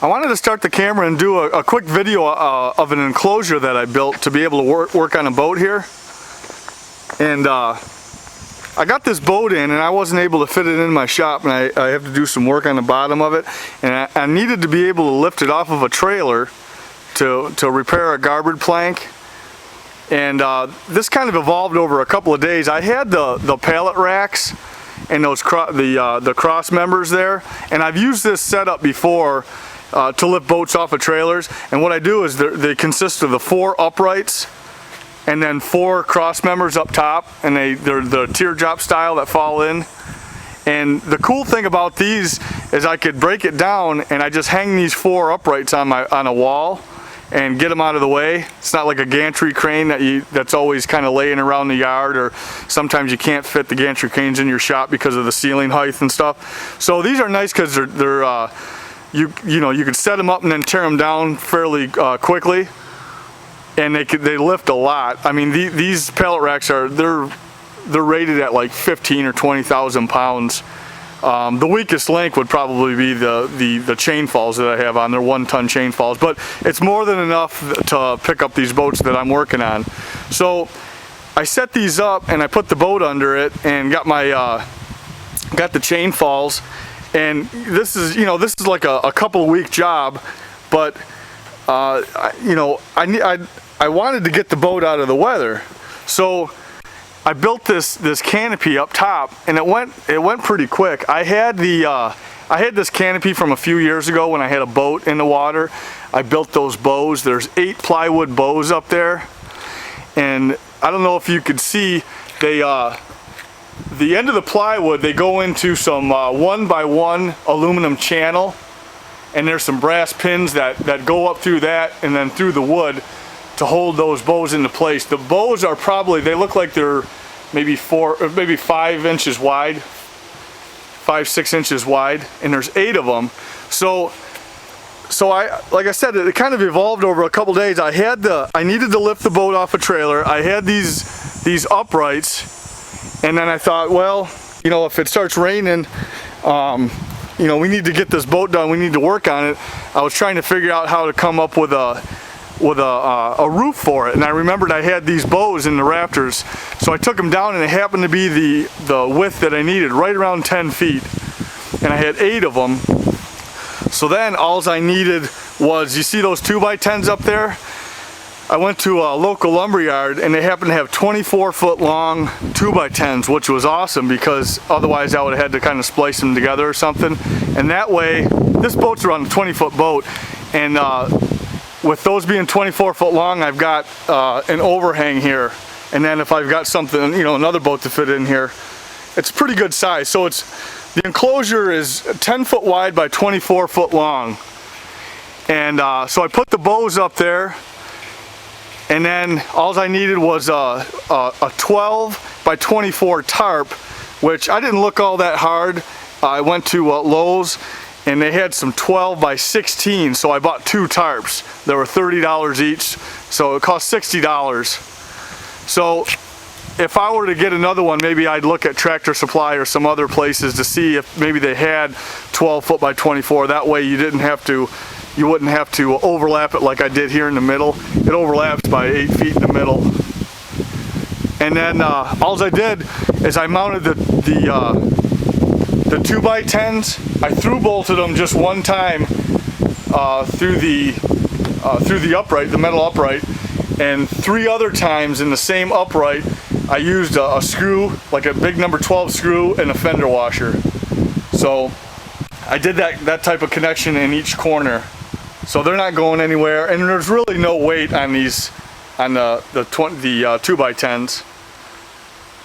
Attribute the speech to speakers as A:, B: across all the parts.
A: I wanted to start the camera and do a quick video of an enclosure that I built to be able to work on a boat here. And I got this boat in and I wasn't able to fit it in my shop, and I have to do some work on the bottom of it. And I needed to be able to lift it off of a trailer to repair a garboard plank. And this kind of evolved over a couple of days. I had the pallet racks and those the cross members there, and I've used this setup before to lift boats off of trailers. And what I do is they consist of the 4 uprights and then 4 cross members up top, and they're the teardrop style that fall in. And the cool thing about these is I could break it down and I just hang these 4 uprights on a wall and get them out of the way. It's not like a gantry crane that's always kind of laying around the yard, or sometimes you can't fit the gantry cranes in your shop because of the ceiling height and stuff. So these are nice because they're you could set them up and then tear them down fairly quickly, and they lift a lot. I mean, these pallet racks they're rated at like 15 or 20,000 pounds. The weakest link would probably be the chain falls that I have on. They're 1-ton chain falls, but it's more than enough to pick up these boats that I'm working on. So I set these up and I put the boat under it and got the chain falls. And this is like a couple week job, but I wanted to get the boat out of the weather, so I built this canopy up top, and it went pretty quick. I had this canopy from a few years ago when I had a boat in the water. I built those bows. There's 8 plywood bows up there, and I don't know if you could see, the end of the plywood, they go into some 1x1 aluminum channel, and there's some brass pins that go up through that and then through the wood to hold those bows into place. The bows are they look like they're maybe 5 inches wide, 5-6 inches wide, and there's 8 of them. So like I said, it kind of evolved over a couple days. I needed to lift the boat off a trailer. I had these uprights, and then I thought, well, if it starts raining, we need to get this boat done. We need to work on it. I was trying to figure out how to come up with a roof for it, and I remembered I had these bows in the rafters, so I took them down, and it happened to be the width that I needed, right around 10 feet, and I had 8 of them. So then all I needed was, you see those 2x10s up there? I went to a local lumber yard, and they happened to have 24-foot long 2x10s, which was awesome because otherwise I would have had to kind of splice them together or something. And that way, this boat's around a 20-foot boat, and with those being 24-foot long, I've got an overhang here, and then if I've got something, another boat to fit in here, it's a pretty good size. So the enclosure is 10-foot wide by 24-foot long, and so I put the bows up there, and then all I needed was a 12 by 24 tarp, which I didn't look all that hard. I went to Lowe's, and they had some 12 by 16, so I bought 2 tarps. They were $30 each, so it cost $60. So if I were to get another one, maybe I'd look at Tractor Supply or some other places to see if maybe they had 12 foot by 24. That way you wouldn't have to overlap it like I did here in the middle. It overlaps by 8 feet in the middle. And then all I did is I mounted the 2x10s. I through bolted them just one time through the upright, the metal upright, and 3 other times in the same upright I used a screw, like a big number 12 screw, and a fender washer. So I did that type of connection in each corner, so they're not going anywhere, and there's really no weight on the 2x10s.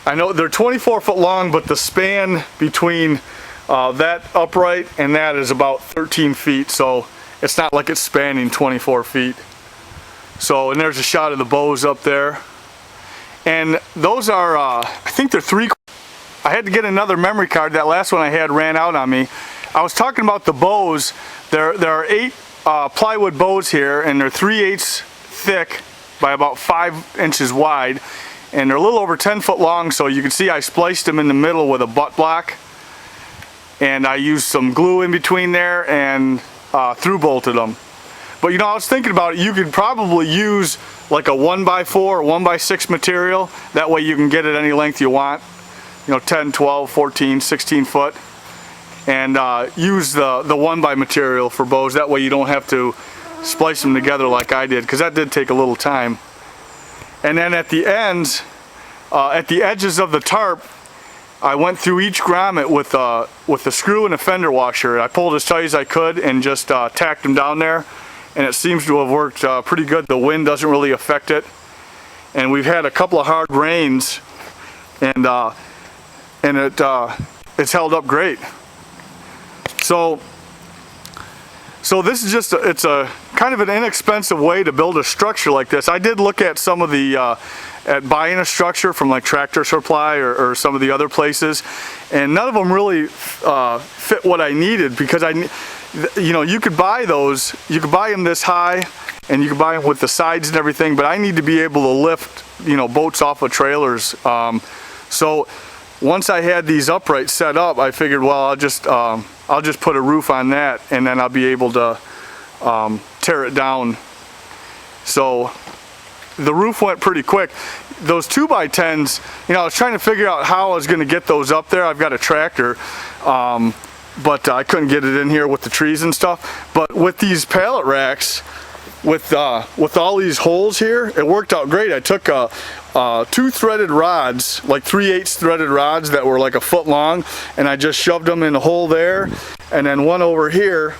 A: I know they're 24-foot long, but the span between that upright and that is about 13 feet, so it's not like it's spanning 24 feet. So, and there's a shot of the bows up there. And those are, I think they're 3. I had to get another memory card. That last one I had ran out on me. I was talking about the bows. There are 8 plywood bows here, and they're 3/8 thick by about 5 inches wide. And they're a little over 10 foot long, so you can see I spliced them in the middle with a butt block. And I used some glue in between there, and through bolted them. But you know, I was thinking about it, you could probably use like a 1x4 or 1x6 material. That way you can get it any length you want. You know, 10, 12, 14, 16 foot. And use the 1x material for bows. That way you don't have to splice them together like I did, because that did take a little time. And then at the ends, at the edges of the tarp, I went through each grommet with a screw and a fender washer. I pulled as tight as I could and just tacked them down there. And it seems to have worked pretty good. The wind doesn't really affect it. And we've had a couple of hard rains, and it's held up great. So this is just it's a kind of an inexpensive way to build a structure like this. I did look at some of the at buying a structure from like Tractor Supply or some of the other places, and none of them really fit what I needed, because you know, you could buy those, you could buy them this high, and you could buy them with the sides and everything, but I need to be able to lift, you know, boats off of trailers. So once I had these uprights set up, I figured, well, I'll just put a roof on that, and then I'll be able to tear it down. So the roof went pretty quick. Those 2x10s, you know, I was trying to figure out how I was going to get those up there. I've got a tractor. But I couldn't get it in here with the trees and stuff. But with these pallet racks, with all these holes here, it worked out great. I took 2 threaded rods, like 3/8 threaded rods that were like a foot long, and I just shoved them in a hole there, and then one over here,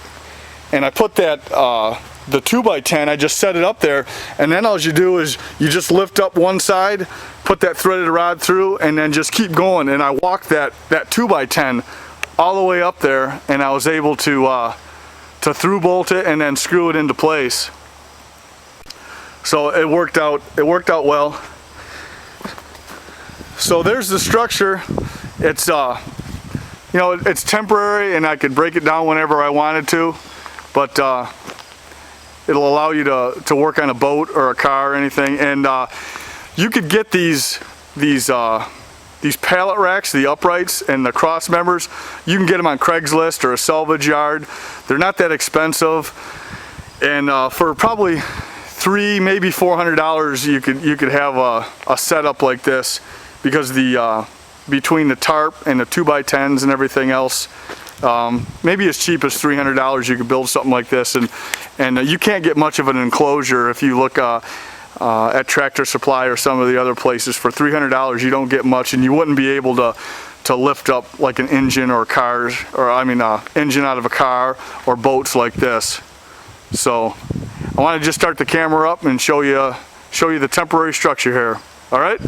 A: and I put that the 2x10, I just set it up there, and then all you do is you just lift up one side, put that threaded rod through, and then just keep going. And I walked that 2x10 all the way up there, and I was able to through bolt it and then screw it into place. So it worked out well. So there's the structure. It's you know, it's temporary, and I could break it down whenever I wanted to, but it'll allow you to work on a boat or a car or anything. And you could get these pallet racks, the uprights and the cross members. You can get them on Craigslist or a salvage yard. They're not that expensive, and for probably $300, maybe $400, you could have a setup like this, because the between the tarp and the 2x10s and everything else, maybe as cheap as $300 you could build something like this. And you can't get much of an enclosure if you look at Tractor Supply or some of the other places. For $300 you don't get much, and you wouldn't be able to lift up like an engine or cars, or I mean engine out of a car or boats like this. So I want to just start the camera up and show you the temporary structure here. All right.